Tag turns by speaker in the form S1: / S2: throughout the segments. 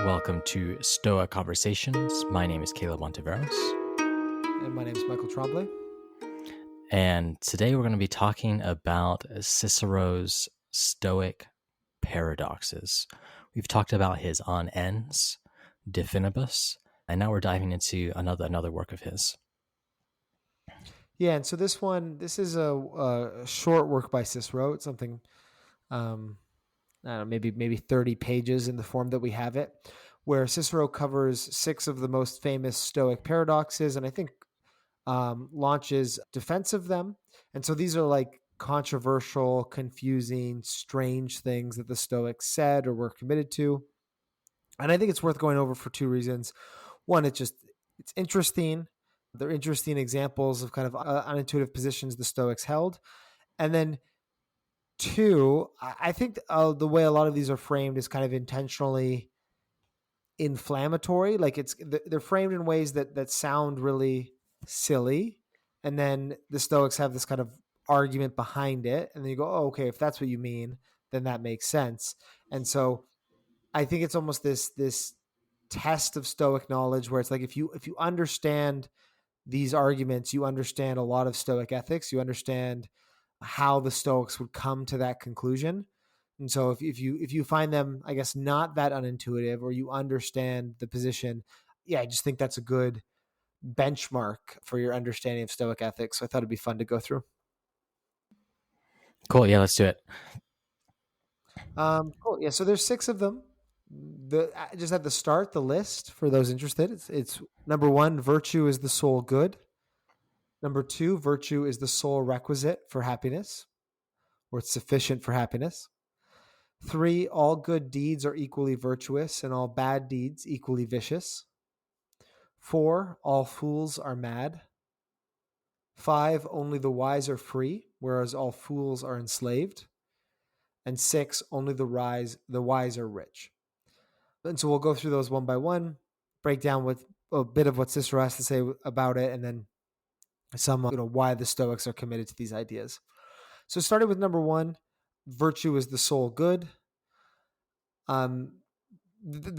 S1: Welcome to Stoic Conversations. My name is Caleb Monteveros.
S2: And my name is Michael Tremblay.
S1: And today we're going to be talking about Cicero's Stoic paradoxes. We've talked about his On Ens, De Finibus, and now we're diving into another work of his.
S2: Yeah, and so this is a short work by Cicero. It's something, I don't know, maybe 30 pages in the form that we have it, where Cicero covers 6 of the most famous Stoic paradoxes, and I think launches defense of them. And so these are like controversial, confusing, strange things that the Stoics said or were committed to. And I think it's worth going over for 2 reasons. One, it's interesting. They're interesting examples of kind of unintuitive positions the Stoics held. And then 2, I think the way a lot of these are framed is kind of intentionally inflammatory. Like they're framed in ways that sound really silly. And then the Stoics have this kind of argument behind it. And then you go, oh, okay, if that's what you mean, then that makes sense. And so I think it's almost this test of Stoic knowledge where it's like if you understand these arguments, you understand a lot of Stoic ethics, you understand how the Stoics would come to that conclusion. And so if you find them, I guess, not that unintuitive, or you understand the position, yeah, I just think that's a good benchmark for your understanding of Stoic ethics. So I thought it'd be fun to go through.
S1: Cool. Yeah, let's do it.
S2: Cool. Yeah. So there's 6 of them. Just at the start, the list for those interested. It's number 1, virtue is the sole good. Number 2, virtue is the sole requisite for happiness, or it's sufficient for happiness. 3, all good deeds are equally virtuous and all bad deeds equally vicious. 4, all fools are mad. 5, only the wise are free, whereas all fools are enslaved. And 6, only the wise are rich. And so we'll go through those one by one, break down with a bit of what Cicero has to say about it, and then some, why the Stoics are committed to these ideas. So starting with number 1, virtue is the sole good. The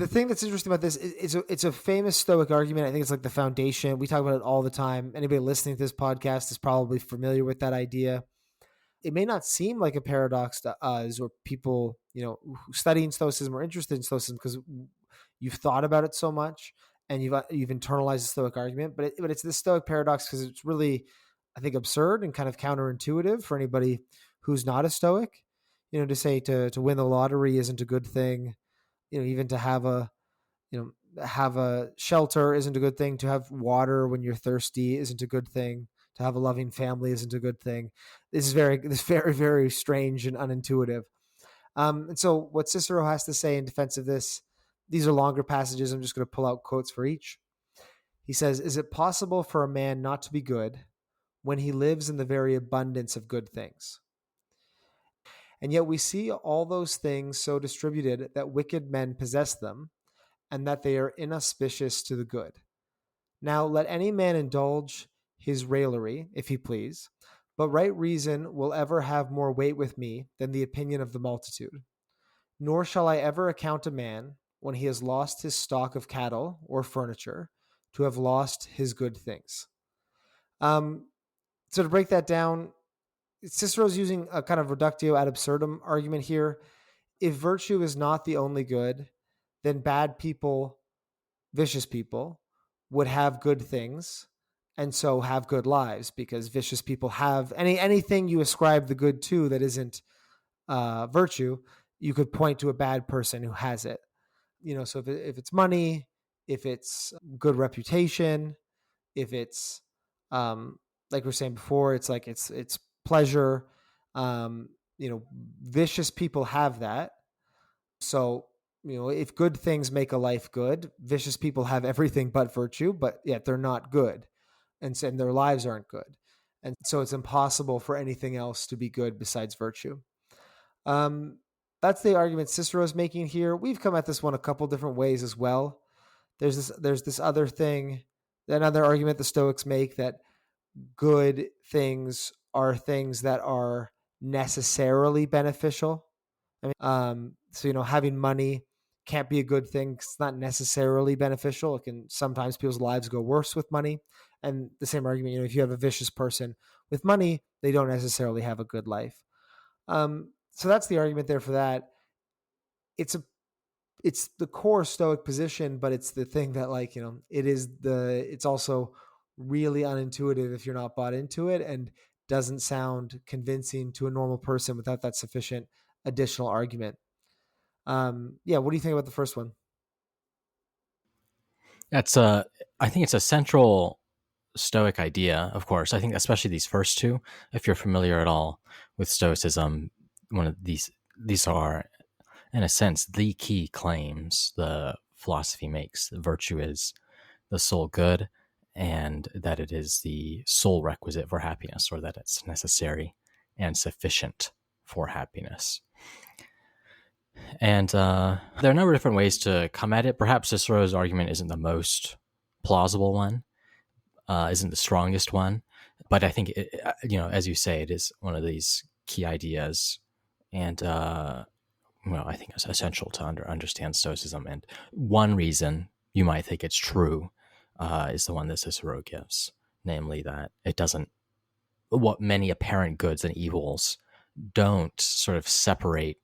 S2: thing that's interesting about this is it's a famous Stoic argument. I think it's like the foundation. We talk about it all the time. Anybody listening to this podcast is probably familiar with that idea. It may not seem like a paradox to us or people, studying Stoicism or interested in Stoicism because you've thought about it so much and you've internalized the Stoic argument. But it's this Stoic paradox because it's really, I think, absurd and kind of counterintuitive for anybody who's not a Stoic. To say to win the lottery isn't a good thing. Even to have a shelter isn't a good thing. To have water when you're thirsty isn't a good thing. To have a loving family isn't a good thing. This is very, very strange and unintuitive. And so what Cicero has to say in defense of this, these are longer passages. I'm just going to pull out quotes for each. He says, "Is it possible for a man not to be good when he lives in the very abundance of good things? And yet we see all those things so distributed that wicked men possess them, and that they are inauspicious to the good. Now let any man indulge his raillery, if he please, but right reason will ever have more weight with me than the opinion of the multitude. Nor shall I ever account a man, when he has lost his stock of cattle or furniture, to have lost his good things." So to break that down, Cicero's using a kind of reductio ad absurdum argument here. If virtue is not the only good, then bad people, vicious people, would have good things and so have good lives, because vicious people have anything you ascribe the good to that isn't virtue, you could point to a bad person who has it. So if it's money, if it's good reputation, if it's like we were saying before, it's like it's pleasure. Vicious people have that. So, if good things make a life good, vicious people have everything but virtue, but yet they're not good. And their lives aren't good. And so it's impossible for anything else to be good besides virtue. That's the argument Cicero's making here. We've come at this one a couple different ways as well. There's this other thing, another argument the Stoics make, that good things are things that are necessarily beneficial. So having money can't be a good thing 'cause it's not necessarily beneficial. It can sometimes people's lives go worse with money. And the same argument, if you have a vicious person with money, they don't necessarily have a good life. So that's the argument there for that. It's a it's the core Stoic position, but it's the thing that it's also really unintuitive if you're not bought into it, and doesn't sound convincing to a normal person without that sufficient additional argument. Yeah, what do you think about the first one?
S1: That's I think it's a central Stoic idea, of course. I think especially these first two, if you're familiar at all with Stoicism, one of these are, in a sense, the key claims the philosophy makes. Virtue is the sole good, and that it is the sole requisite for happiness, or that it's necessary and sufficient for happiness. And there are a number of different ways to come at it. Perhaps Cicero's argument isn't the most plausible one, isn't the strongest one, but I think as you say, it is one of these key ideas, and I think it's essential to understand Stoicism. And one reason you might think it's true is the one that Cicero gives, namely that it doesn't. What many apparent goods and evils don't sort of separate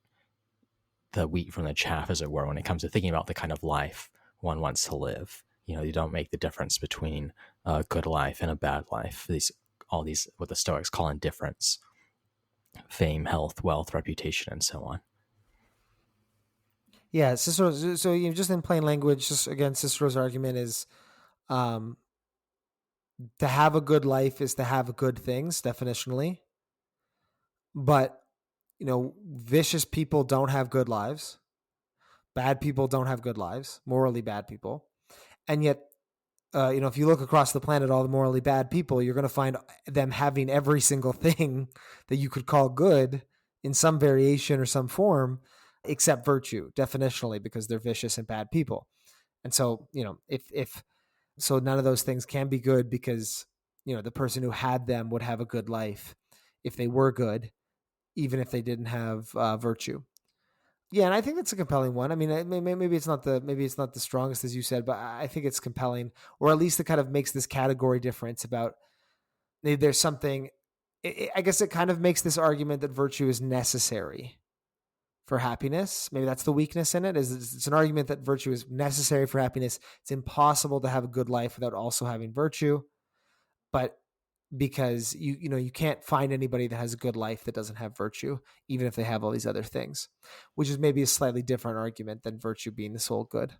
S1: the wheat from the chaff, as it were, when it comes to thinking about the kind of life one wants to live. You don't make the difference between a good life and a bad life. All these, what the Stoics call indifference, fame, health, wealth, reputation, and so on.
S2: Yeah, Cicero. So just in plain language, just again, Cicero's argument is, to have a good life is to have good things, definitionally. But vicious people don't have good lives. Bad people don't have good lives. Morally bad people, and yet, if you look across the planet, all the morally bad people, you're going to find them having every single thing that you could call good in some variation or some form, except virtue, definitionally, because they're vicious and bad people. And so, if so, none of those things can be good because, the person who had them would have a good life if they were good, even if they didn't have virtue. Yeah, and I think that's a compelling one. I mean, maybe it's not the strongest, as you said, but I think it's compelling, or at least it kind of makes this category difference about there's something. I guess it kind of makes this argument that virtue is necessary for happiness. Maybe that's the weakness in it. Is it's an argument that virtue is necessary for happiness. It's impossible to have a good life without also having virtue, but because you can't find anybody that has a good life that doesn't have virtue, even if they have all these other things, which is maybe a slightly different argument than virtue being the sole good.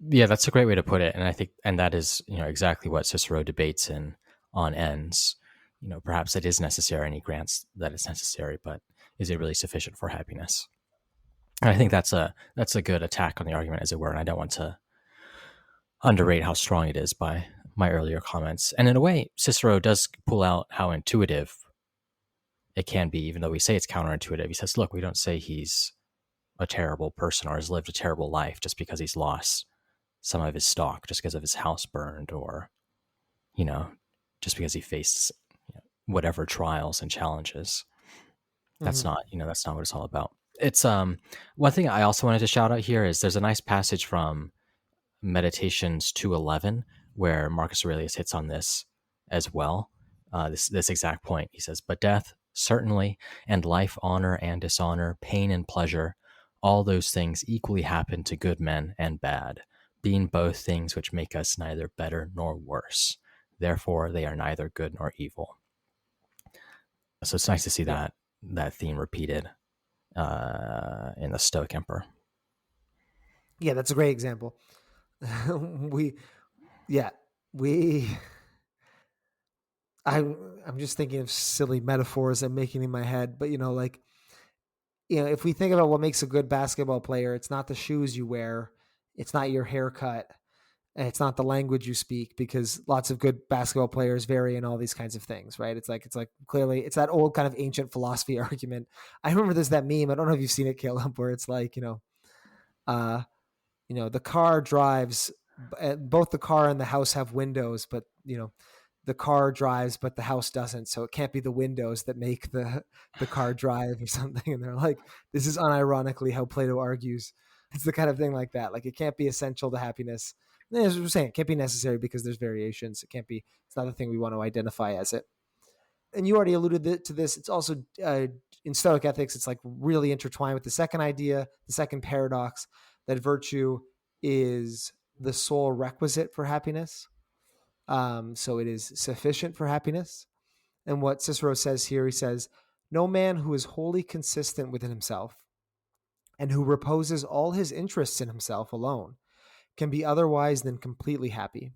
S1: Yeah, that's a great way to put it, and I think, and that is exactly what Cicero debates in On Ends. Perhaps it is necessary, and he grants that it's necessary, but is it really sufficient for happiness? And I think that's a good attack on the argument, as it were, and I don't want to underrate how strong it is by my earlier comments. And in a way, Cicero does pull out how intuitive it can be, even though we say it's counterintuitive. He says, look, we don't say he's a terrible person or has lived a terrible life just because he's lost some of his stock, just because of his house burned, or, just because he faced whatever trials and challenges. That's not, that's not what it's all about. It's one thing I also wanted to shout out here is there's a nice passage from Meditations 2:11 where Marcus Aurelius hits on this as well. This exact point. He says, "But death, certainly, and life, honor and dishonor, pain and pleasure, all those things equally happen to good men and bad, being both things which make us neither better nor worse. Therefore, they are neither good nor evil." So it's nice to see that theme repeated in the Stoic Emperor.
S2: Yeah, that's a great example. I'm just thinking of silly metaphors I'm making in my head, but if we think about what makes a good basketball player, it's not the shoes you wear, it's not your haircut, and it's not the language you speak, because lots of good basketball players vary in all these kinds of things, right? It's like clearly it's that old kind of ancient philosophy argument. I remember there's that meme. I don't know if you've seen it, Caleb, where it's like, the car drives, both the car and the house have windows, but the car drives, but the house doesn't. So it can't be the windows that make the car drive or something. And they're like, this is unironically how Plato argues. It's the kind of thing like that. Like it can't be essential to happiness. As we're saying, it can't be necessary because there's variations. It can't be. It's not the thing we want to identify as it. And you already alluded to this. It's also in Stoic ethics. It's like really intertwined with the second idea, the second paradox, that virtue is the sole requisite for happiness. So it is sufficient for happiness. And what Cicero says here, he says, "No man who is wholly consistent within himself and who reposes all his interests in himself alone can be otherwise than completely happy.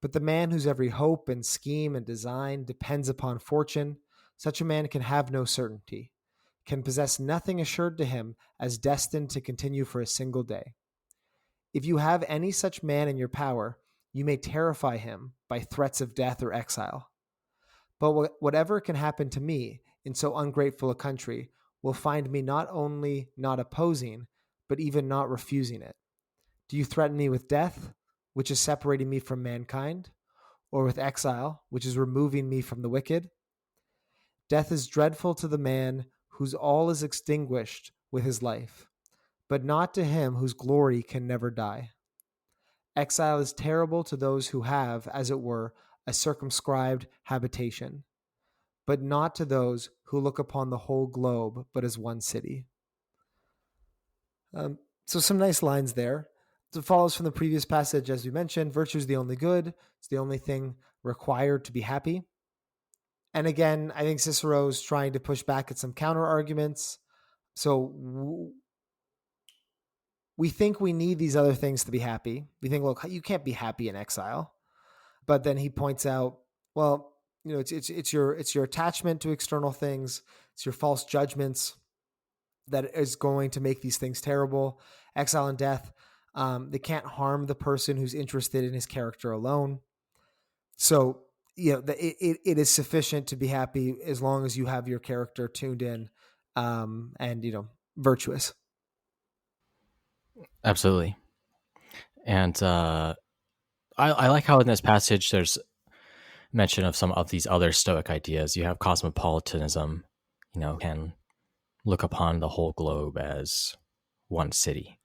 S2: But the man whose every hope and scheme and design depends upon fortune, such a man can have no certainty, can possess nothing assured to him as destined to continue for a single day. If you have any such man in your power, you may terrify him by threats of death or exile. But whatever can happen to me in so ungrateful a country will find me not only not opposing, but even not refusing it. Do you threaten me with death, which is separating me from mankind, or with exile, which is removing me from the wicked? Death is dreadful to the man whose all is extinguished with his life, but not to him whose glory can never die. Exile is terrible to those who have, as it were, a circumscribed habitation, but not to those who look upon the whole globe but as one city." So some nice lines there. It follows from the previous passage, as we mentioned, virtue is the only good. It's the only thing required to be happy. And again, I think Cicero's trying to push back at some counter arguments. So we think we need these other things to be happy. We think, look, you can't be happy in exile. But then he points out, well, it's your attachment to external things. It's your false judgments that is going to make these things terrible. Exile and death, they can't harm the person who's interested in his character alone. So, it is sufficient to be happy as long as you have your character tuned in, and virtuous.
S1: Absolutely. And I like how in this passage there's mention of some of these other Stoic ideas. You have cosmopolitanism, can look upon the whole globe as one city.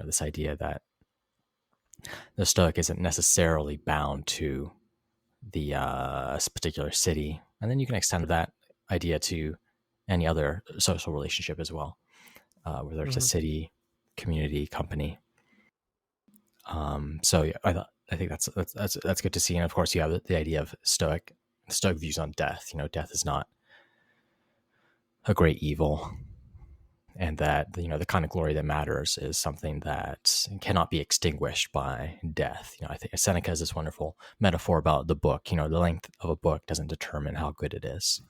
S1: This idea that the Stoic isn't necessarily bound to the particular city. And then you can extend that idea to any other social relationship as well, whether it's a city, community, company. So yeah, I think that's good to see. And of course, you have the idea of Stoic views on death. Death is not a great evil, and that the kind of glory that matters is something that cannot be extinguished by death. I think Seneca has this wonderful metaphor about the book. The length of a book doesn't determine how good it is.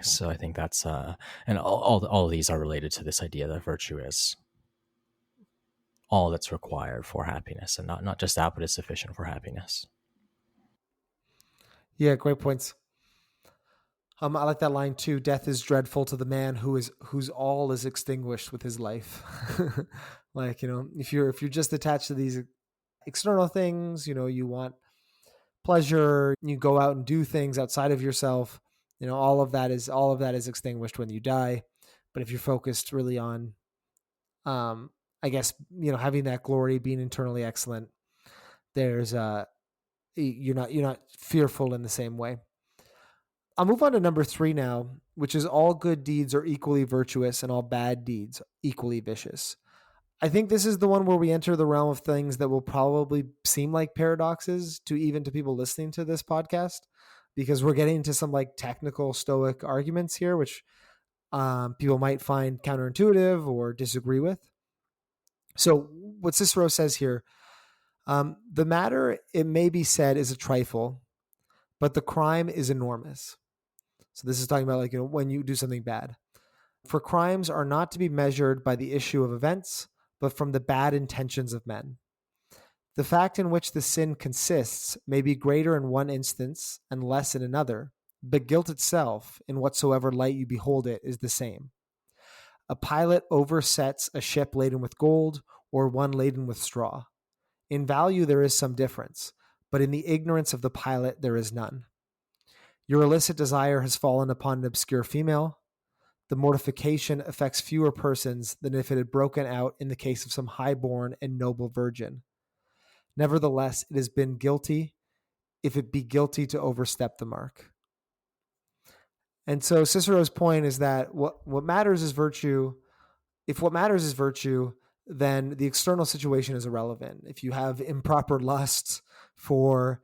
S1: So I think that's and all of these are related to this idea that virtue is all that's required for happiness, and not just that, but is sufficient for happiness.
S2: Yeah, great points. I like that line too. Death is dreadful to the man whose all is extinguished with his life. Like, if you're just attached to these external things, you want pleasure, you go out and do things outside of yourself, all of that is extinguished when you die. But if you're focused really on, I guess, having that glory, being internally excellent, there's you're not fearful in the same way. I'll move on to number 3 now, which is all good deeds are equally virtuous and all bad deeds equally vicious. I think this is the one where we enter the realm of things that will probably seem like paradoxes to people listening to this podcast, because we're getting into some like technical Stoic arguments here, which people might find counterintuitive or disagree with. So what Cicero says here, the matter, it may be said, is a trifle, but the crime is enormous. So this is talking about when you do something bad. For crimes are not to be measured by the issue of events, but from the bad intentions of men. The fact in which the sin consists may be greater in one instance and less in another, but guilt itself, in whatsoever light you behold it, is the same. A pilot oversets a ship laden with gold or one laden with straw. In value there is some difference, but in the ignorance of the pilot there is none. Your illicit desire has fallen upon an obscure female. the mortification affects fewer persons than if it had broken out in the case of some high-born and noble virgin. Nevertheless, it has been guilty, if it be guilty to overstep the mark. And so Cicero's point is that what matters is virtue. If what matters is virtue, then the external situation is irrelevant. If you have improper lusts for,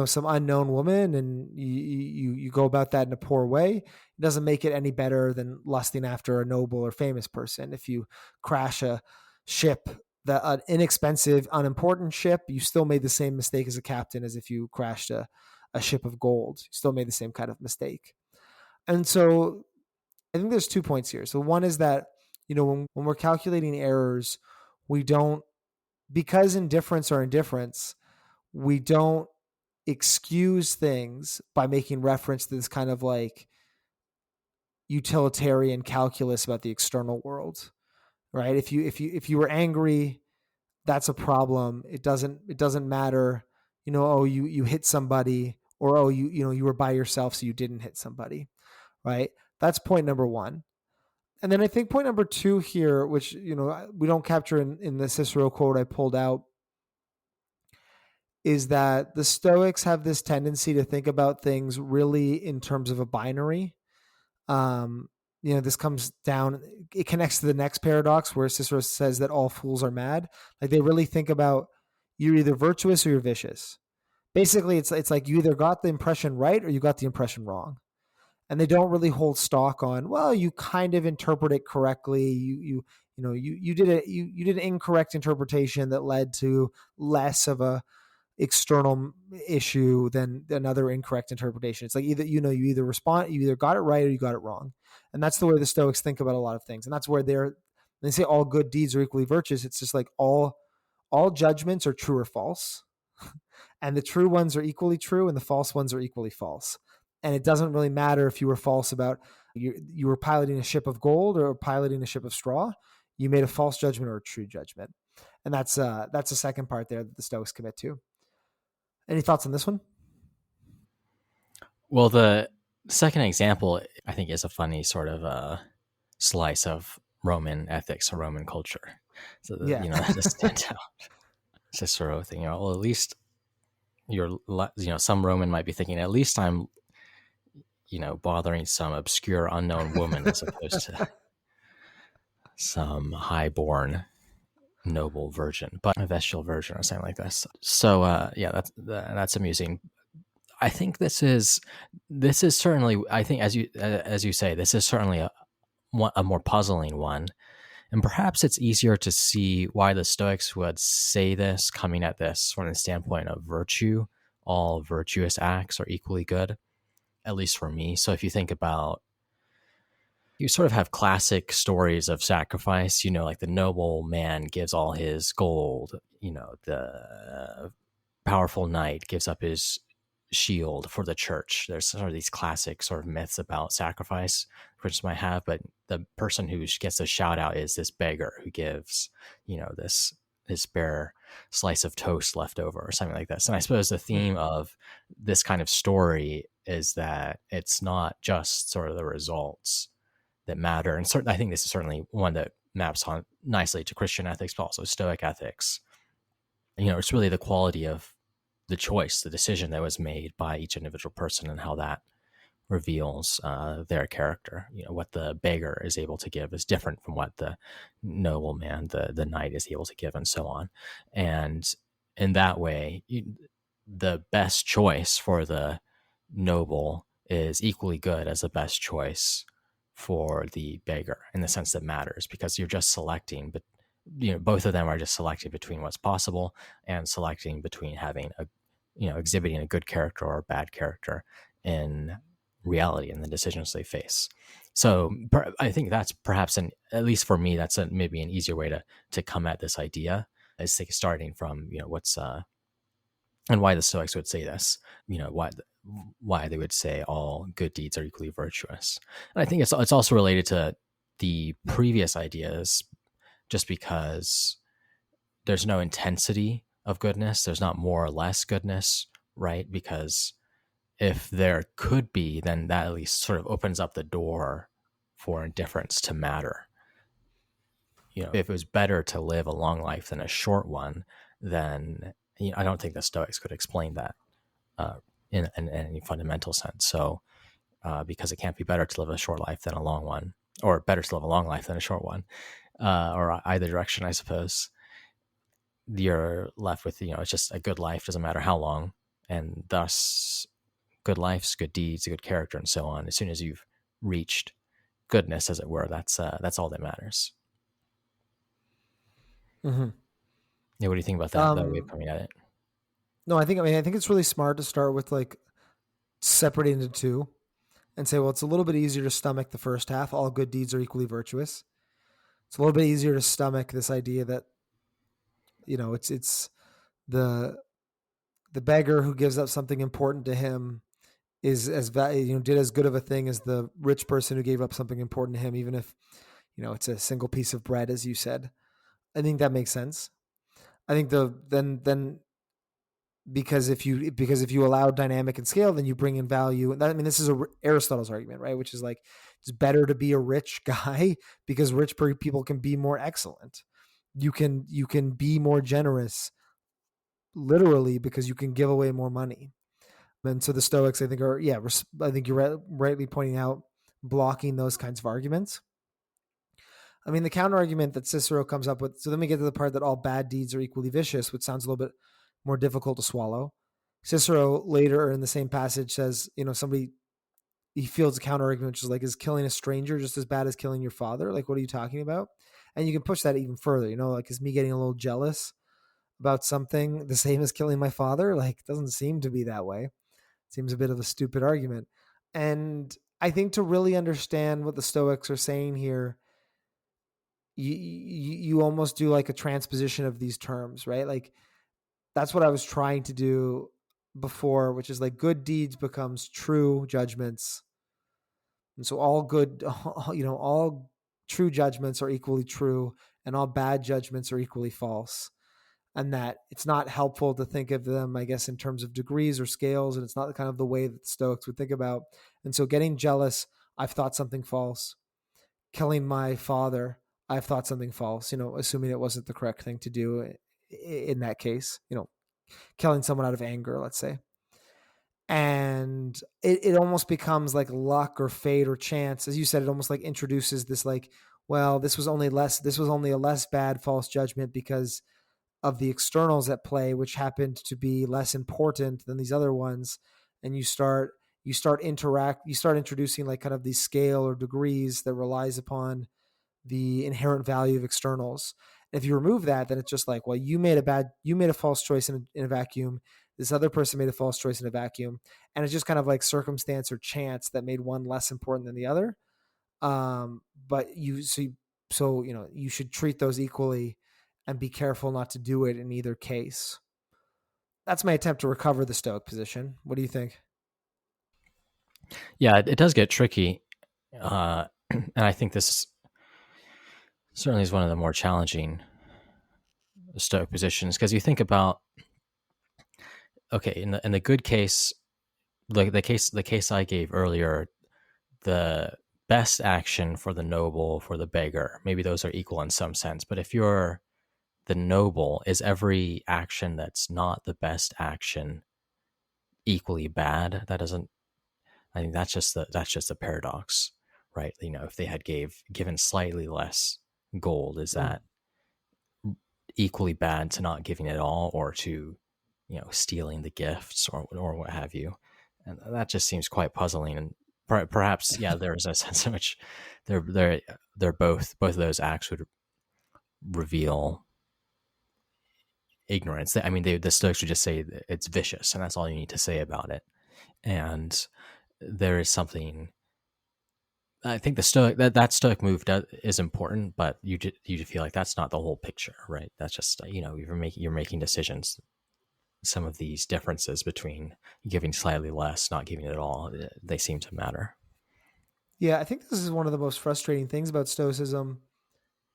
S2: some unknown woman, and you go about that in a poor way, it doesn't make it any better than lusting after a noble or famous person. If you crash a ship, an inexpensive, unimportant ship, you still made the same mistake as a captain as if you crashed a ship of gold. You still made the same kind of mistake. And so I think there's 2 points here. So one is that, when we're calculating errors, we don't, because indifference or indifference, we don't excuse things by making reference to this kind of like utilitarian calculus about the external world, right? If you were angry, that's a problem. It doesn't matter, you hit somebody, or you were by yourself, so you didn't hit somebody, right? That's point number one. And then I think point number two here, which, we don't capture in the Cicero quote I pulled out, is that the Stoics have this tendency to think about things really in terms of a binary. This comes down, it connects to the next paradox where Cicero says that all fools are mad. Like, they really think about, you're either virtuous or you're vicious. Basically, it's like you either got the impression right or you got the impression wrong. And they don't really hold stock on, well, you kind of interpret it correctly. You did an incorrect interpretation that led to less of a external issue than another incorrect interpretation. It's like you either got it right or you got it wrong. And that's the way the Stoics think about a lot of things. And that's where they say all good deeds are equally virtuous. It's just like all judgments are true or false. And the true ones are equally true and the false ones are equally false. And it doesn't really matter if you were false about you were piloting a ship of gold or piloting a ship of straw. You made a false judgment or a true judgment. And that's the second part there that the Stoics commit to. Any thoughts on this one?
S1: Well, the second example, I think, is a funny sort of slice of Roman ethics or Roman culture. So, that just stands out. Cicero thing, at least some Roman might be thinking, at least I'm, bothering some obscure unknown woman as opposed to some highborn noble virgin, but a vestal virgin or something like this. So, that's amusing. I think this is certainly, I think, as you say, this is certainly a more puzzling one. And perhaps it's easier to see why the Stoics would say this, coming at this from the standpoint of virtue. All virtuous acts are equally good, at least for me. So if you think about, you sort of have classic stories of sacrifice, like the noble man gives all his gold, the powerful knight gives up his shield for the church. There's sort of these classic sort of myths about sacrifice, which might have, but the person who gets a shout out is this beggar who gives, this spare slice of toast left over or something like this. And I suppose the theme of this kind of story is that it's not just sort of the results that matter. And certainly, I think this is certainly one that maps on nicely to Christian ethics, but also Stoic ethics. It's really the quality of the choice, the decision that was made by each individual person, and how that reveals their character. What the beggar is able to give is different from what the nobleman, the knight, is able to give, and so on. And in that way, the best choice for the noble is equally good as the best choice for the beggar, in the sense that matters, because you're just selecting, but both of them are just selecting between what's possible and selecting between having exhibiting a good character or a bad character in reality and the decisions they face. So I think that's perhaps, at least for me, that's maybe an easier way to come at this idea, is starting from, what's and why the Stoics would say this, why they would say all good deeds are equally virtuous. And I think it's also related to the previous ideas, just because there's no intensity of goodness. There's not more or less goodness, right? Because if there could be, then that at least sort of opens up the door for indifference to matter. If it was better to live a long life than a short one, then I don't think the Stoics could explain that in any fundamental sense. So, because it can't be better to live a short life than a long one, or better to live a long life than a short one, or either direction, I suppose, you're left with, it's just a good life, doesn't matter how long, and thus good lives, good deeds, good character, and so on. As soon as you've reached goodness, as it were, that's all that matters.
S2: Mm-hmm.
S1: Yeah, what do you think about that way of
S2: Um,
S1: coming at it?
S2: no, I think it's really smart to start with like separating into two and say, well, it's a little bit easier to stomach the first half. All good deeds are equally virtuous. It's a little bit easier to stomach this idea that, it's the beggar who gives up something important to him is did as good of a thing as the rich person who gave up something important to him, even if it's a single piece of bread, as you said. I think that makes sense. I think then because if you allow dynamic and scale, then you bring in value. And this is Aristotle's argument, right? Which is like it's better to be a rich guy because rich people can be more excellent. You can be more generous, literally, because you can give away more money. And so the Stoics, I think, I think you're rightly pointing out blocking those kinds of arguments. The counter argument that Cicero comes up with. So then we get to the part that all bad deeds are equally vicious, which sounds a little bit more difficult to swallow. Cicero later in the same passage says, somebody, he fields a counter argument, which is like, is killing a stranger just as bad as killing your father? Like, what are you talking about? And you can push that even further, like, is me getting a little jealous about something the same as killing my father? Like, it doesn't seem to be that way. It seems a bit of a stupid argument. And I think to really understand what the Stoics are saying here, you almost do like a transposition of these terms, right? Like, that's what I was trying to do before, which is like good deeds becomes true judgments. And so all good, all true judgments are equally true and all bad judgments are equally false. And that it's not helpful to think of them, I guess, in terms of degrees or scales. And it's not kind of the way that the Stoics would think about. And so getting jealous, I've thought something false. Killing my father, I've thought something false, assuming it wasn't the correct thing to do in that case, killing someone out of anger, let's say. And it almost becomes like luck or fate or chance. As you said, it almost like introduces this like, well, this was only a less bad false judgment because of the externals at play, which happened to be less important than these other ones. And you start introducing like kind of these scale or degrees that relies upon the inherent value of externals. And if you remove that, then it's just like, well, you made a false choice in a vacuum. This other person made a false choice in a vacuum. And it's just kind of like circumstance or chance that made one less important than the other. But you should treat those equally and be careful not to do it in either case. That's my attempt to recover the Stoic position. What do you think?
S1: Yeah, it does get tricky. And I think this certainly is one of the more challenging Stoic positions, because you think about, okay, in the good case, like the case I gave earlier, the best action for the noble, for the beggar, maybe those are equal in some sense. But if you're the noble, is every action that's not the best action equally bad? That doesn't. I think that's just a paradox, right? If they had given slightly less gold, is
S2: Mm.
S1: that equally bad to not giving it all, or to stealing the gifts, or what have you? And that just seems quite puzzling. And perhaps, yeah, there is a sense in which they're both of those acts would reveal ignorance. The Stoics would just say it's vicious, and that's all you need to say about it. And there is something. I think the Stoic that Stoic move is important, but you feel like that's not the whole picture, right? That's just you're making decisions. Some of these differences between giving slightly less, not giving it at all, they seem to matter.
S2: Yeah, I think this is one of the most frustrating things about Stoicism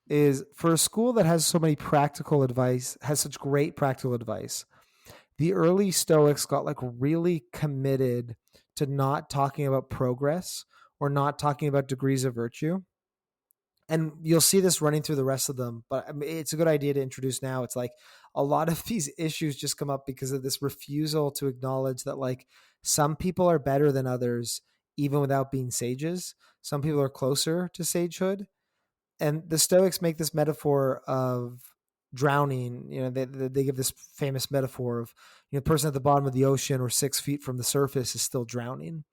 S2: is for a school that has so many practical advice, has such great practical advice. The early Stoics got like really committed to not talking about progress or not talking about degrees of virtue. And you'll see this running through the rest of them, but I mean, it's a good idea to introduce now. It's like a lot of these issues just come up because of this refusal to acknowledge that like some people are better than others, even without being sages. Some people are closer to sagehood. And the Stoics make this metaphor of drowning. They give this famous metaphor of, the person at the bottom of the ocean or 6 feet from the surface is still drowning,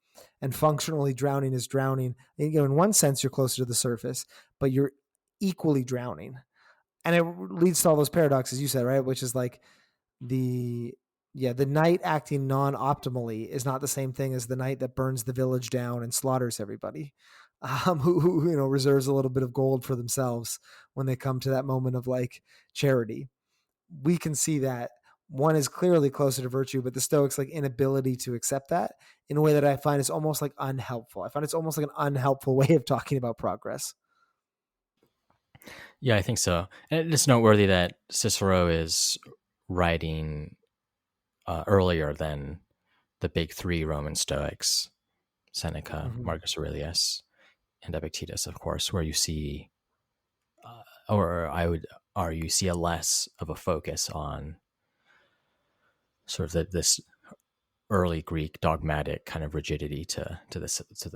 S2: and functionally drowning is drowning. In one sense, you're closer to the surface, but you're equally drowning. And it leads to all those paradoxes you said, right? Which is like the knight acting non-optimally is not the same thing as the knight that burns the village down and slaughters everybody, who reserves a little bit of gold for themselves when they come to that moment of like charity. We can see that one is clearly closer to virtue, but the Stoics like inability to accept that in a way that I find is almost like unhelpful. I find it's almost like an unhelpful way of talking about progress.
S1: Yeah, I think so. And it's noteworthy that Cicero is writing earlier than the big three Roman Stoics, Seneca,
S2: Mm-hmm.
S1: Marcus Aurelius, and Epictetus, of course, where you see, or I would argue, see a less of a focus on sort of this early Greek dogmatic kind of rigidity to the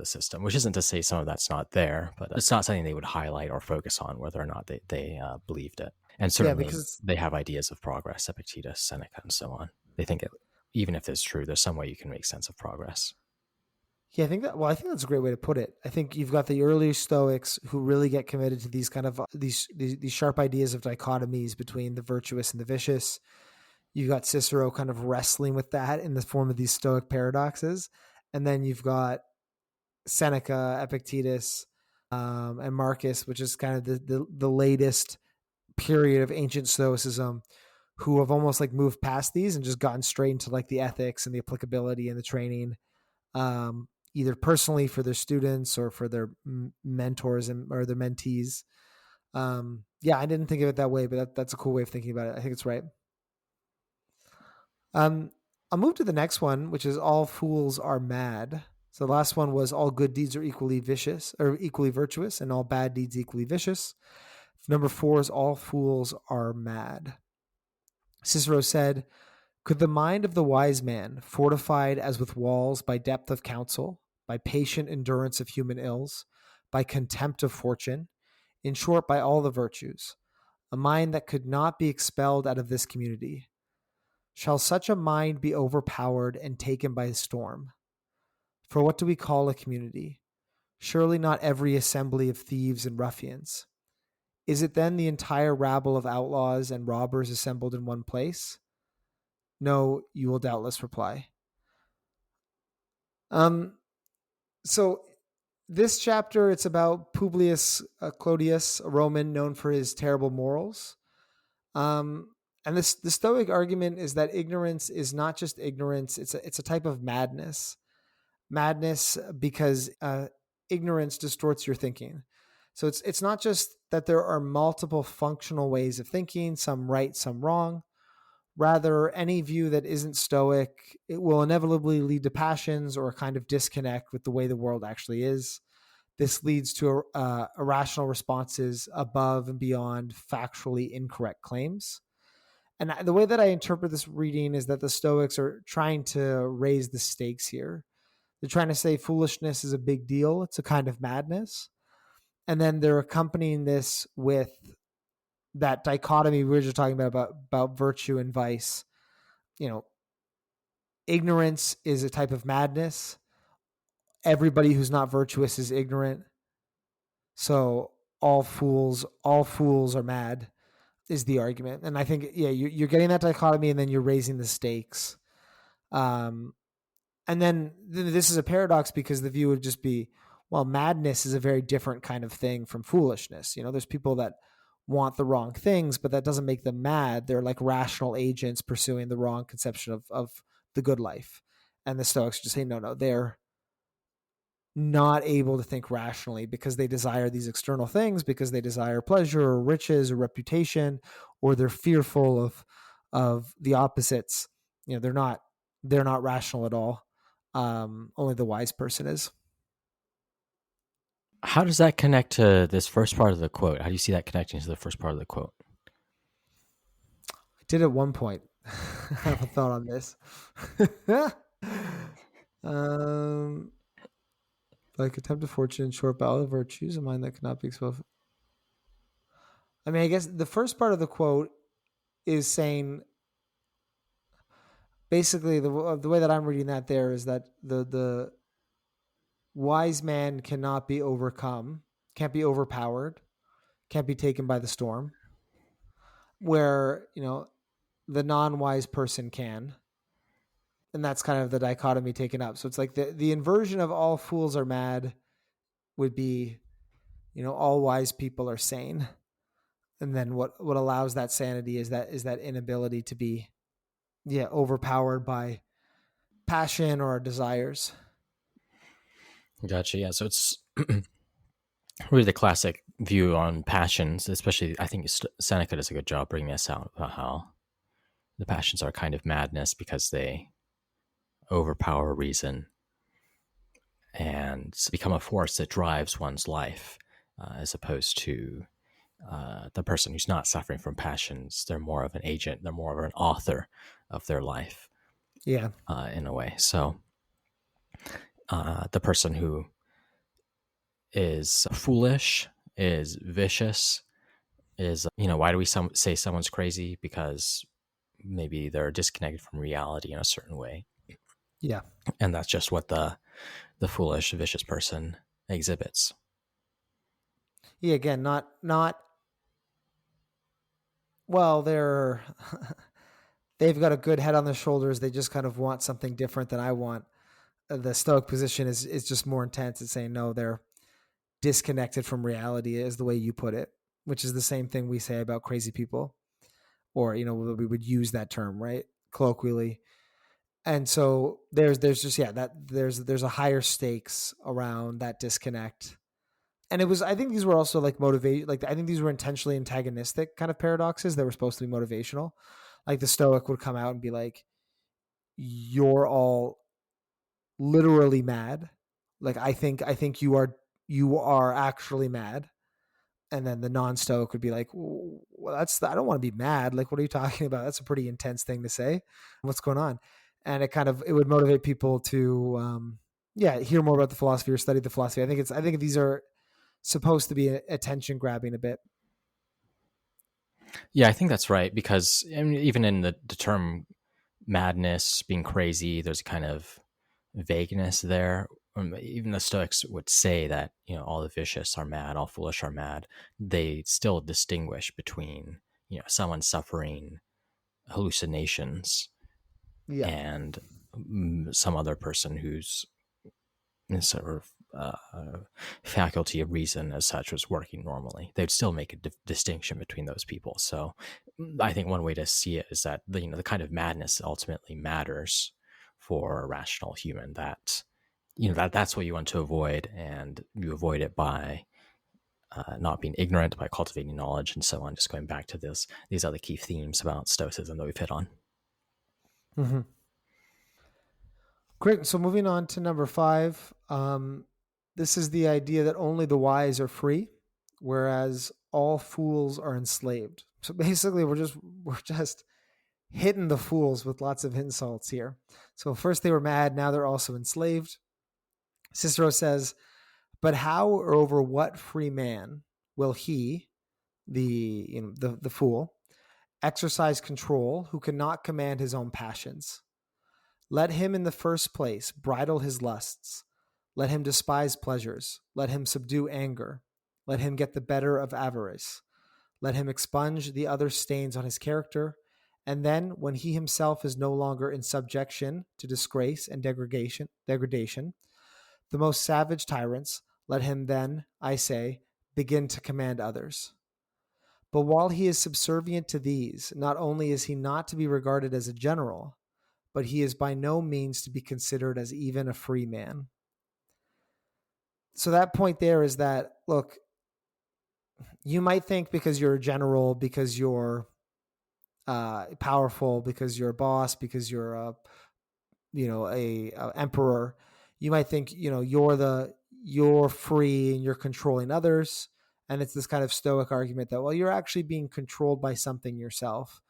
S1: system, which isn't to say some of that's not there, but it's not something they would highlight or focus on whether or not they believed it. And
S2: Yeah,
S1: certainly
S2: because
S1: they have ideas of progress, Epictetus, Seneca, and so on. They think even if it's true, there's some way you can make sense of progress.
S2: yeah, I think that's a great way to put it. I think you've got the early Stoics who really get committed to these kind of these sharp ideas of dichotomies between the virtuous and the vicious. You've got Cicero kind of wrestling with that in the form of these Stoic paradoxes, and then you've got Seneca, Epictetus, and Marcus, which is kind of the latest period of ancient Stoicism, who have almost like moved past these and just gotten straight into like the ethics and the applicability and the training, either personally for their students or for their mentors or their mentees. Yeah, I didn't think of it that way, but that's a cool way of thinking about it. I think it's right. Um, I'll move to the next one, which is all fools are mad. So the last one was all good deeds are equally vicious or equally virtuous, and all bad deeds equally vicious. Number 4 is all fools are mad. Cicero said, could the mind of the wise man, fortified as with walls by depth of counsel, by patient endurance of human ills, by contempt of fortune, in short, by all the virtues, a mind that could not be expelled out of this community, shall such a mind be overpowered and taken by storm? For what do we call a community? Surely not every assembly of thieves and ruffians. Is it then the entire rabble of outlaws and robbers assembled in one place? No, you will doubtless reply. Um, so this chapter, it's about Publius Clodius, a Roman known for his terrible morals. Um, and the Stoic argument is that ignorance is not just ignorance; it's a type of madness. Madness because ignorance distorts your thinking. So it's not just that there are multiple functional ways of thinking, some right, some wrong. Rather, any view that isn't Stoic, it will inevitably lead to passions or a kind of disconnect with the way the world actually is. This leads to irrational responses above and beyond factually incorrect claims. And the way that I interpret this reading is that the Stoics are trying to raise the stakes here. They're trying to say foolishness is a big deal. It's a kind of madness. And then they're accompanying this with that dichotomy we were just talking about virtue and vice. Ignorance is a type of madness. Everybody who's not virtuous is ignorant. So all fools are mad is the argument. And I think, yeah, you're getting that dichotomy and then you're raising the stakes. And then this is a paradox because the view would just be, well, madness is a very different kind of thing from foolishness. There's people that want the wrong things, but that doesn't make them mad. They're like rational agents pursuing the wrong conception of the good life. And the Stoics just say, no, they're not able to think rationally because they desire these external things, because they desire pleasure or riches or reputation, or they're fearful of the opposites. They're not rational at all. Only the wise person is.
S1: How does that connect to this first part of the quote? How do you see that connecting to the first part of the quote?
S2: I did at one point. I have a thought on this. um, like contempt of fortune, short bout of virtues, a mind that cannot be exposed. I mean, I guess the first part of the quote is saying basically the way that I'm reading that there is that the wise man cannot be overcome, can't be overpowered, can't be taken by the storm, where, the non-wise person can. And that's kind of the dichotomy taken up. So it's like the inversion of all fools are mad would be, all wise people are sane. And then what allows that sanity is that inability to be, overpowered by passion or desires.
S1: Gotcha. Yeah. So it's really the classic view on passions, especially I think Seneca does a good job bringing us out about how the passions are kind of madness because they overpower reason and become a force that drives one's life, as opposed to the person who's not suffering from passions. They're more of an agent, they're more of an author of their life,
S2: Yeah.
S1: in a way. So the person who is foolish, is vicious, is, why do we say someone's crazy? Because maybe they're disconnected from reality in a certain way.
S2: Yeah.
S1: And that's just what the foolish, vicious person exhibits.
S2: Yeah. Again, not, well, they've got a good head on their shoulders. They just kind of want something different than I want. The Stoic position is just more intense. It's saying, no, they're disconnected from reality is the way you put it, which is the same thing we say about crazy people, or, we would use that term, right? Colloquially. And so there's just, that there's a higher stakes around that disconnect. And I think these were also like motivate, like I think these were intentionally antagonistic kind of paradoxes that were supposed to be motivational. Like the Stoic would come out and be like, you're all literally mad. Like I think you are actually mad. And then the non-Stoic would be like, well, I don't want to be mad. Like, what are you talking about? That's a pretty intense thing to say. What's going on? And it would motivate people to, hear more about the philosophy or study the philosophy. I think these are supposed to be attention grabbing a bit.
S1: Yeah, I think that's right because I mean, even in the term madness, being crazy, there's a kind of vagueness there. Even the Stoics would say that all the vicious are mad, all foolish are mad. They still distinguish between someone suffering hallucinations
S2: Yeah.
S1: and some other person who's sort of faculty of reason as such was working normally. They'd still make a distinction between those people. So I think one way to see it is that the kind of madness ultimately matters for a rational human. That that's what you want to avoid, and you avoid it by not being ignorant, by cultivating knowledge, and so on. Just going back to these other key themes about Stoicism that we've hit on.
S2: Mm-hmm. Great. So moving on to number 5. This is the idea that only the wise are free, whereas all fools are enslaved. So basically, we're just hitting the fools with lots of insults here. So first they were mad, now they're also enslaved. Cicero says, "But how or over what free man will he, the fool, exercise control who cannot command his own passions? Let him in the first place bridle his lusts. Let him despise pleasures. Let him subdue anger. Let him get the better of avarice. Let him expunge the other stains on his character. And then, when he himself is no longer in subjection to disgrace and degradation, the most savage tyrants, let him then, I say, begin to command others. But while he is subservient to these, not only is he not to be regarded as a general, but he is by no means to be considered as even a free man." So that point there is that, look, you might think because you're a general, because you're powerful, because you're a boss, because you're a emperor, you might think you're free and you're controlling others. And it's this kind of Stoic argument that, well, you're actually being controlled by something yourself.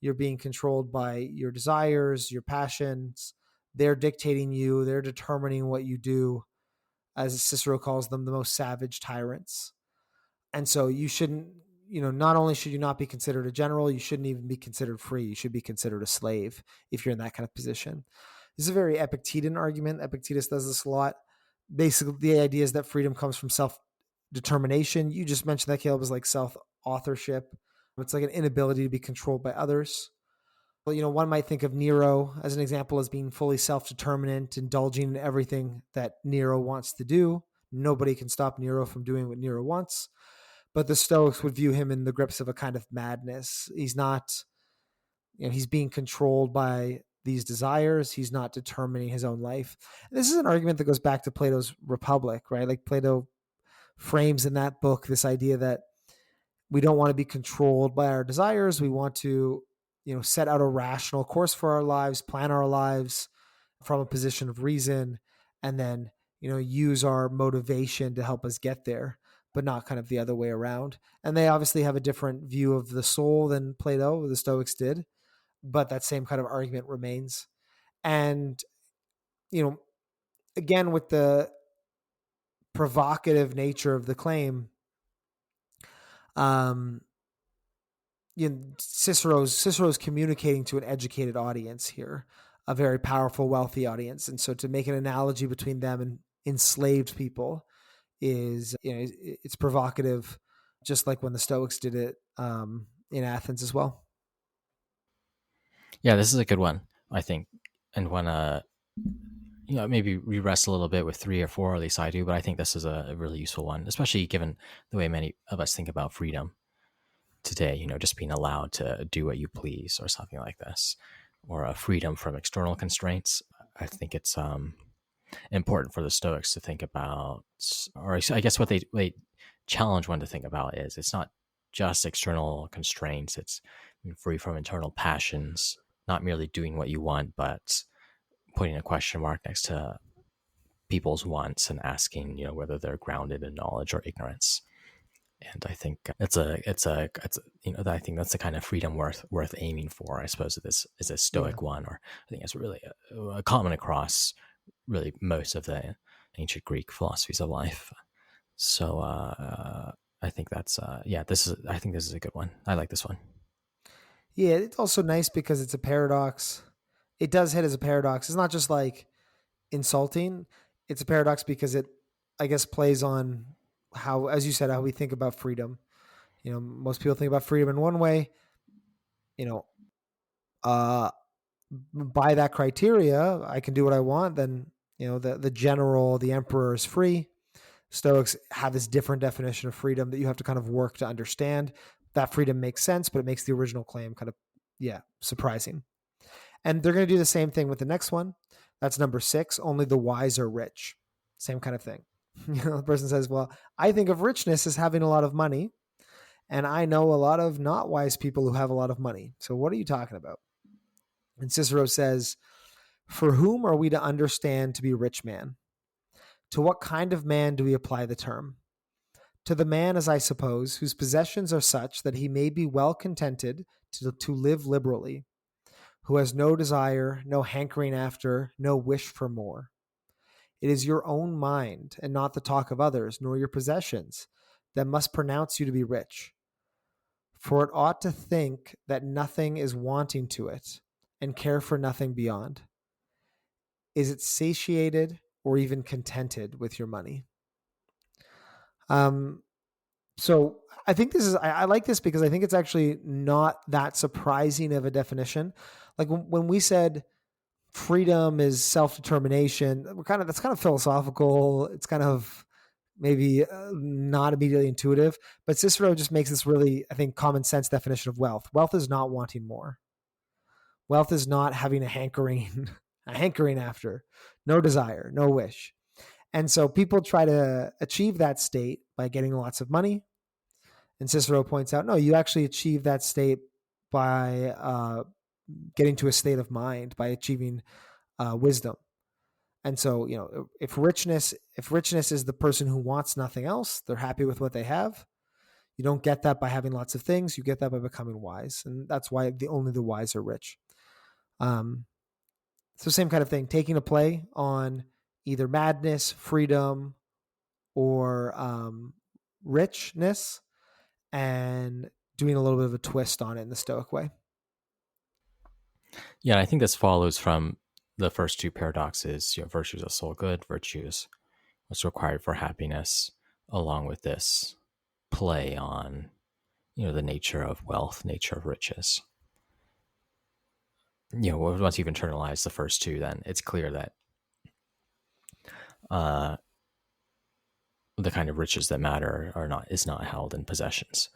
S2: You're being controlled by your desires, your passions. They're dictating you. They're determining what you do, as Cicero calls them, the most savage tyrants. And so you shouldn't, not only should you not be considered a general, you shouldn't even be considered free. You should be considered a slave if you're in that kind of position. This is a very Epictetan argument. Epictetus does this a lot. Basically, the idea is that freedom comes from self-determination. You just mentioned that, Caleb, was like self-authorship. It's like an inability to be controlled by others. Well, one might think of Nero as an example as being fully self-determinant, indulging in everything that Nero wants to do. Nobody can stop Nero from doing what Nero wants. But the Stoics would view him in the grips of a kind of madness. He's not, he's being controlled by these desires. He's not determining his own life. And this is an argument that goes back to Plato's Republic, right? Like Plato frames in that book this idea that we don't want to be controlled by our desires. We want to, set out a rational course for our lives, plan our lives from a position of reason, and then, use our motivation to help us get there, but not kind of the other way around. And they obviously have a different view of the soul than Plato, the Stoics did, but that same kind of argument remains. And, again, with the provocative nature of the claim, Cicero's communicating to an educated audience here, a very powerful, wealthy audience. And so to make an analogy between them and enslaved people is, it's provocative, just like when the Stoics did it in Athens as well.
S1: Yeah, this is a good one, I think. And when maybe we rest a little bit with 3 or 4, at least I do, but I think this is a really useful one, especially given the way many of us think about freedom today, just being allowed to do what you please or something like this, or a freedom from external constraints. I think it's important for the Stoics to think about, or I guess what they challenge one to think about is it's not just external constraints, it's free from internal passions, not merely doing what you want, but putting a question mark next to people's wants and asking, whether they're grounded in knowledge or ignorance. And I think I think that's the kind of freedom worth aiming for. I suppose this is a Stoic one, or I think it's really a common across really most of the ancient Greek philosophies of life. So I think that's I think this is a good one. I like this one.
S2: Yeah, it's also nice because it's a paradox. It does hit as a paradox. It's not just like insulting. It's a paradox because it, I guess, plays on how, as you said, how we think about freedom. Most people think about freedom in one way. By that criteria, I can do what I want. Then, the general, the emperor is free. Stoics have this different definition of freedom that you have to kind of work to understand. That freedom makes sense, but it makes the original claim kind of, surprising. And they're going to do the same thing with the next one. That's number 6. Only the wise are rich. Same kind of thing. The person says, well, I think of richness as having a lot of money, and I know a lot of not wise people who have a lot of money. So what are you talking about? And Cicero says, for whom are we to understand to be rich man? To what kind of man do we apply the term? To the man, as I suppose, whose possessions are such that he may be well contented to live liberally, who has no desire, no hankering after, no wish for more. It is your own mind, and not the talk of others, nor your possessions, that must pronounce you to be rich. For it ought to think that nothing is wanting to it, and care for nothing beyond. Is it satiated or even contented with your money? So I think this is, I like this because I think it's actually not that surprising of a definition. Like when we said freedom is self-determination, that's kind of philosophical. It's kind of maybe not immediately intuitive, but Cicero just makes this really, I think, common sense definition of wealth. Wealth is not wanting more. Wealth is not having a hankering after, no desire, no wish. And so people try to achieve that state by getting lots of money. And Cicero points out, no, you actually achieve that state by getting to a state of mind, by achieving wisdom. And so, if richness is the person who wants nothing else, they're happy with what they have. You don't get that by having lots of things. You get that by becoming wise. And that's why only the wise are rich. So same kind of thing, taking a play on either madness, freedom, or richness, and doing a little bit of a twist on it in the Stoic way.
S1: Yeah, I think this follows from the first two paradoxes. Virtue is a sole good, virtue is what's required for happiness, along with this play on, the nature of wealth, nature of riches. Once you've internalized the first two, then it's clear that the kind of riches that matter is not held in possessions.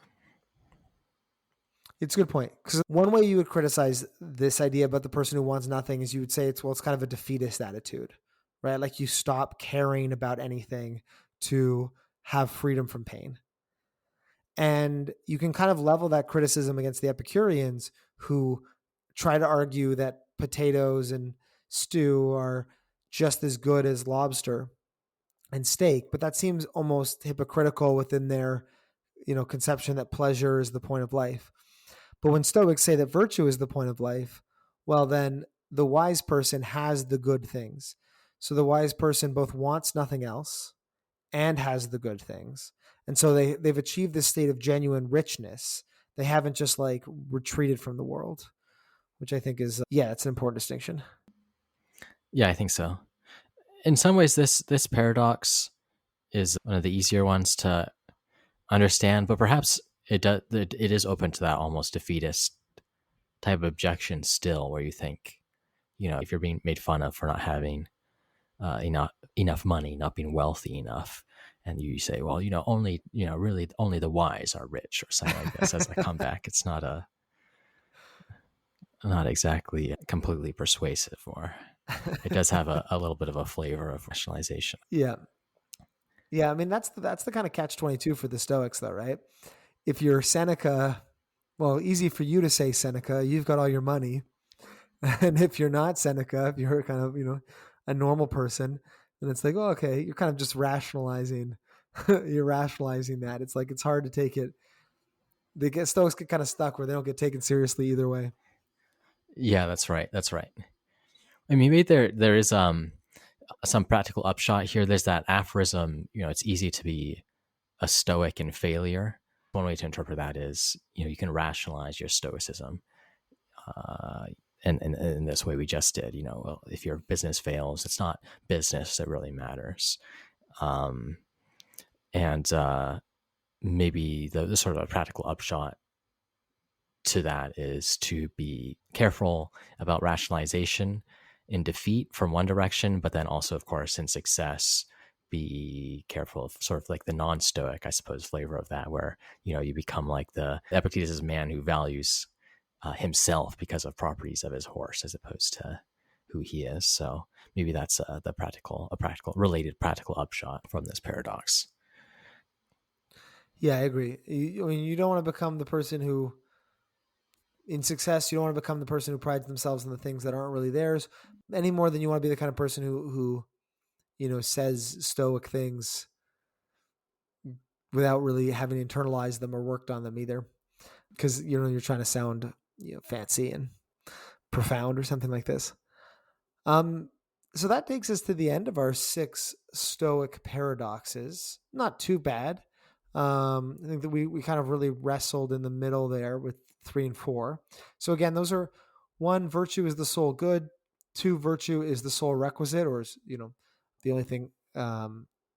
S2: It's a good point, because one way you would criticize this idea about the person who wants nothing is you would say it's kind of a defeatist attitude, right? Like you stop caring about anything to have freedom from pain. And you can kind of level that criticism against the Epicureans, who try to argue that potatoes and stew are just as good as lobster and steak, but that seems almost hypocritical within their conception that pleasure is the point of life. But when Stoics say that virtue is the point of life, well, then the wise person has the good things. So the wise person both wants nothing else and has the good things. And so they've achieved this state of genuine richness. They haven't just like retreated from the world, which I think is, it's an important distinction.
S1: Yeah, I think so. In some ways, this paradox is one of the easier ones to understand, but perhaps it is open to that almost defeatist type of objection still, where you think, if you're being made fun of for not having enough money, not being wealthy enough, and you say, well, really only the wise are rich, or something like this as a comeback. It's not exactly completely persuasive, or it does have a little bit of a flavor of rationalization.
S2: Yeah. I mean, that's the kind of catch-22 for the Stoics, though, right? If you're Seneca, well, easy for you to say Seneca, you've got all your money. And if you're not Seneca, if you're kind of, a normal person, then it's like, oh, okay, you're kind of just rationalizing. You're rationalizing that. It's like, it's hard to take it. Stoics get kind of stuck where they don't get taken seriously either way.
S1: Yeah, that's right. I mean, maybe there is some practical upshot here. There's that aphorism, it's easy to be a Stoic in failure. One way to interpret that is, you can rationalize your Stoicism. And in this way we just did, well, if your business fails, it's not business that really matters. And maybe the sort of a practical upshot to that is to be careful about rationalization in defeat from one direction, but then also, of course, in success, be careful of sort of like the non-Stoic, I suppose, flavor of that, where, you become like the Epictetus is a man who values himself because of properties of his horse as opposed to who he is. So maybe that's a practical upshot from this paradox.
S2: Yeah, I agree. You don't want to become the person who, in success, you don't want to become the person who prides themselves on the things that aren't really theirs, any more than you want to be the kind of person who says Stoic things without really having internalized them or worked on them either. Because, you're trying to sound, fancy and profound or something like this. So that takes us to the end of our 6 Stoic paradoxes. Not too bad. I think that we kind of really wrestled in the middle there with 3 and 4. So again, those are: 1, virtue is the sole good; 2, virtue is the sole requisite, or is, the only thing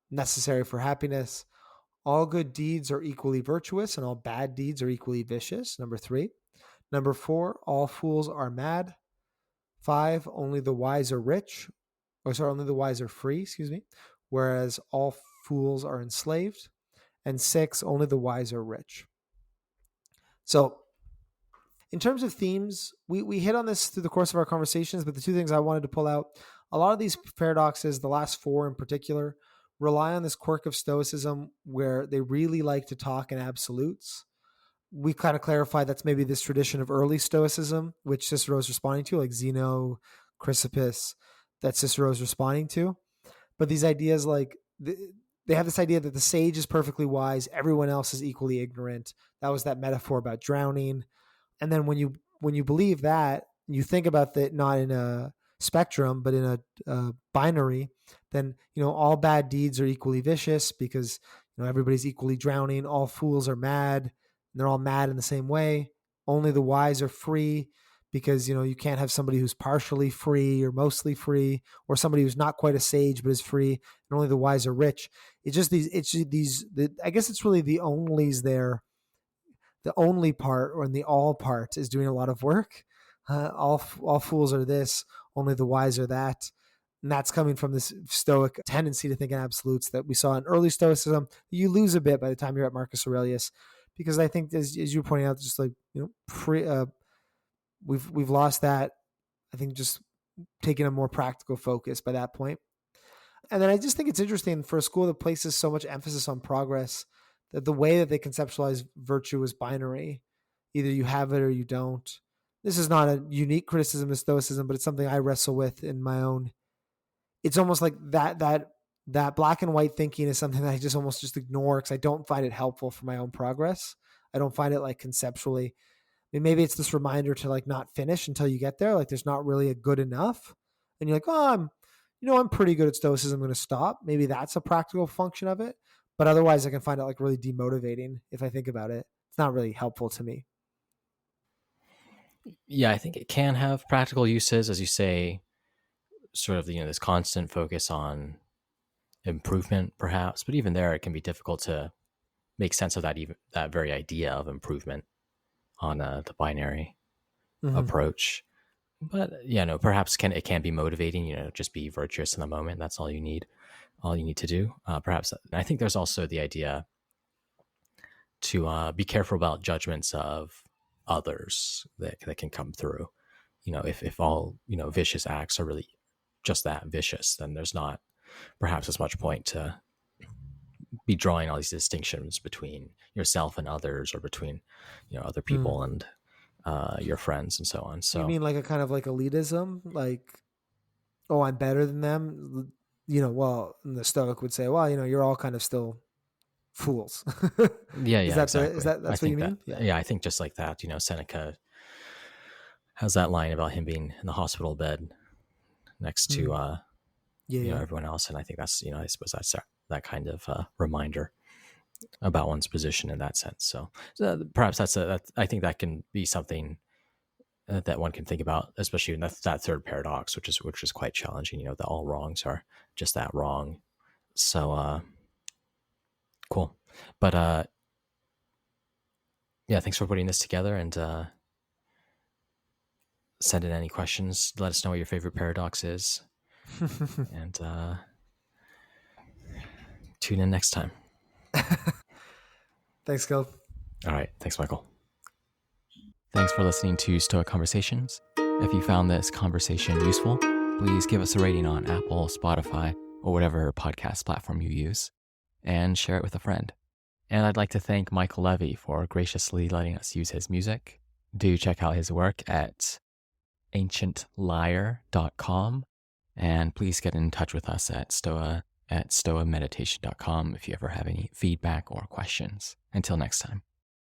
S2: necessary for happiness. All good deeds are equally virtuous, and all bad deeds are equally vicious. Number 3. Number 4, all fools are mad. 5, only the wise are rich. Only the wise are free, whereas all fools are enslaved. And 6, only the wise are rich. So in terms of themes, we hit on this through the course of our conversations, but the 2 things I wanted to pull out: a lot of these paradoxes, the last 4 in particular, rely on this quirk of Stoicism where they really like to talk in absolutes. We kind of clarified that's maybe this tradition of early Stoicism, which Cicero is responding to, like Zeno, Chrysippus. that Cicero is responding to. But these ideas, like they have this idea that the sage is perfectly wise, everyone else is equally ignorant. That was that metaphor about drowning. And then when you believe that, you think about that not in a spectrum but in a binary, then all bad deeds are equally vicious because everybody's equally drowning. All fools are mad, and they're all mad in the same way. Only the wise are free because you can't have somebody who's partially free or mostly free, or somebody who's not quite a sage but is free, and only the wise are rich. It's just these I guess it's really the onlys there. The only part, or in the all part, is doing a lot of work. All fools are this, only the wise are that. And that's coming from this Stoic tendency to think in absolutes that we saw in early Stoicism. You lose a bit by the time you're at Marcus Aurelius, because I think, as you're pointing out, just like we've lost that. I think just taking a more practical focus by that point. And then I just think it's interesting for a school that places so much emphasis on progress, that the way that they conceptualize virtue is binary. Either you have it or you don't. This is not a unique criticism of Stoicism, but it's something I wrestle with in my own. It's almost like that black and white thinking is something that I just almost just ignore because I don't find it helpful for my own progress. I don't find it like conceptually. I mean, maybe it's this reminder to like not finish until you get there. Like there's not really a good enough. And you're like, oh, I'm pretty good at Stoicism. I'm going to stop. Maybe that's a practical function of it. But otherwise, I can find it like really demotivating if I think about it. It's not really helpful to me.
S1: Yeah, I think it can have practical uses, as you say, sort of this constant focus on improvement, perhaps. But even there, it can be difficult to make sense of that very idea of improvement on the binary approach. But perhaps it can be motivating. Just be virtuous in the moment. That's all you need to do. Perhaps I think there's also the idea to be careful about judgments of others that can come through. If all vicious acts are really just that, vicious, then there's not perhaps as much point to be drawing all these distinctions between yourself and others, or between other people and your friends and so on. So
S2: you mean like a kind of like elitism, like, oh, I'm better than them? Well, the Stoic would say, well, you're all kind of still fools.
S1: yeah,
S2: Is that
S1: exactly.
S2: that's what you mean?
S1: Yeah, I think just like that. Seneca has that line about him being in the hospital bed next to everyone else, and I think that's I suppose that's that kind of reminder about one's position in that sense. So perhaps I think that can be something that one can think about, especially in that third paradox, which is quite challenging. That all wrongs are just that wrong. So cool. But yeah, thanks for putting this together, and send in any questions. Let us know what your favorite paradox is. And tune in next time.
S2: Thanks, Gil.
S1: All right. Thanks, Michael. Thanks for listening to Stoic Conversations. If you found this conversation useful, please give us a rating on Apple, Spotify, or whatever podcast platform you use, and share it with a friend. And I'd like to thank Michael Levy for graciously letting us use his music. Do check out his work at ancientlyre.com, and please get in touch with us at stoameditation.com if you ever have any feedback or questions. Until next time.